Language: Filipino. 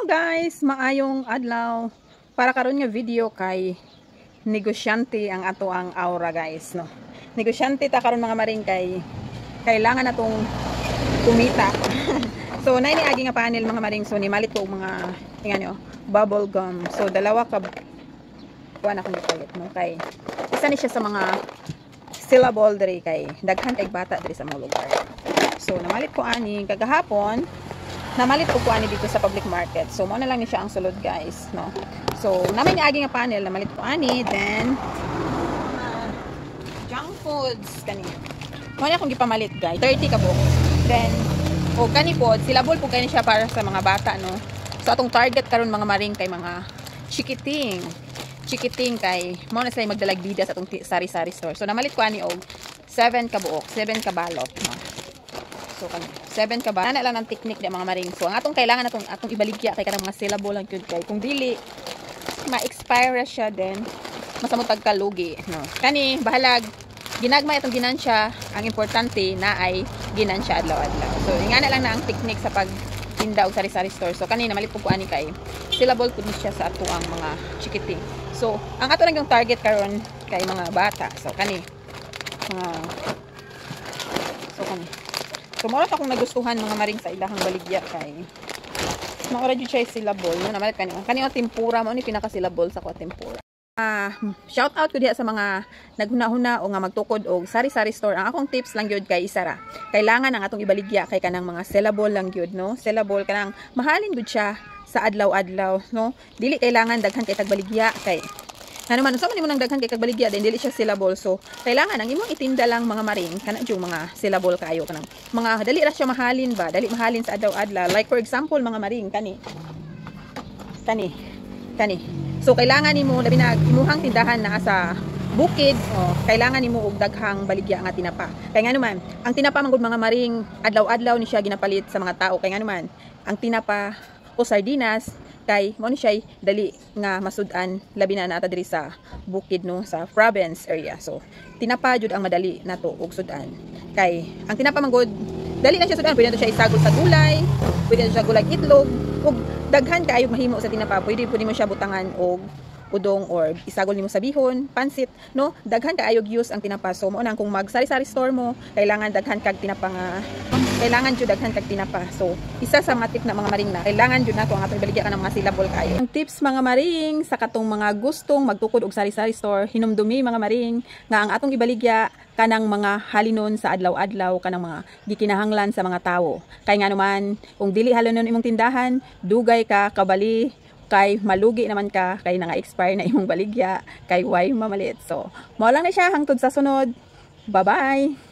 guys, maayong adlaw. Para karon nga video kay negosyante ang ato ang aura guys, no. Negosyante ta karon mga maring kay kailangan natong kumita. So nay niagi nga panel mga maring, so ni malit ko mga tingnan nyo, bubble gum. So dalawa ka kuan akong gipalit no kay isa ni siya sa mga syllable diri kay daghan kay bata diri sa mga lugar. So namalit ko ani kagahapon. Namalit ko ani dito sa public market. So mo na lang ni siya ang sulod guys, no. So namin agi nga panel, namalit ko ani, then junk foods kani. Mo na akong gipamalit guys, 30 ka buok. Then o kani pod, silabol po kani siya para sa mga bata, no. So atong target karon mga maring kay mga chikiting. Chikiting kay mo na sila magdalag bida sa atong sari-sari store. So namalit ko ani og 7 ka buok, 7 ka balot, no. So, 7 ka ba? Ana lang ang technique di mga maring. So, ang atong kailangan atong ibaligya kay kanang mga syllable lang yun kay. Kung dili, ma-expire siya then masamot pagkalugi. No? Kani, bahalag, ginagmay itong ginansya. Ang importante na ay ginansya adlaw-adlaw. So, ingana lang na ang technique sa pagtinda og sari-sari store. So, kani, namalit po ani kay syllable po siya sa ato ang mga chikiting. So, ang ato lang yung target karon kay mga bata. So, kani, so, mura pa kung nagustuhan mga maring sa ilahang baligya kay maura jud siya syllable no namalit kanino tempura mo ni pinaka syllable sa ko tempura. Shout out ko diha sa mga naghuna-huna o nga magtukod og sari-sari store. Ang akong tips lang gyud kay isara. Kailangan ang atong ibaligya kay kanang mga syllable lang gyud no. Syllable kanang mahalin gud siya sa adlaw-adlaw no. Dili kailangan daghan kay tagbaligya kay naman so man mo nang daghan kay kagbaligya din dili siya syllable. So kailangan ang imong itinda lang mga maring kana yung mga syllable kayo kanang mga dali ra siya mahalin ba, dali mahalin sa adlaw-adlaw. Like for example mga maring kani. So kailangan nimo labi na imuhang tindahan na sa bukid, kailangan nimo og daghang baligya nga tinapa. Kay nga naman, ang tinapa mangud mga maring adlaw-adlaw ni siya ginapalit sa mga tao. Kay nga naman, ang tinapa o sardinas kay mo ni siya dali nga masud-an labi na nata diri sa bukid no sa province area. So tinapa jud ang madali nato og sud-an kay ang tinapa manggod dali na siya sud-an, pwede na siya isagol sa gulay, pwede na siya gulay itlog ug daghan kaayo mahimo sa tinapa. Pwede mo siya butangan og udong or isagol nimo sa bihon, pansit no, daghan kaayo use ang tinapa. So mo nang kung mag sari-sari store mo kailangan daghan kag tinapa nga kailangan jud daghan kag tinapa. So isa sa mga tip na mga maring na kailangan jud nato ang atong ibaligya ka ng mga syllable kayo. Ang tips mga maring sa katong mga gustong magtukod og sari-sari store, hinumdumi mga maring nga ang atong ibaligya kanang mga halinon sa adlaw-adlaw kanang mga gikinahanglan sa mga tawo. Kay nga naman kung dili halinon imong tindahan, dugay ka kabali kay malugi naman ka kay nga-expire na imong baligya kay way mamalit. So, mao lang na siya hangtod sa sunod. Bye-bye.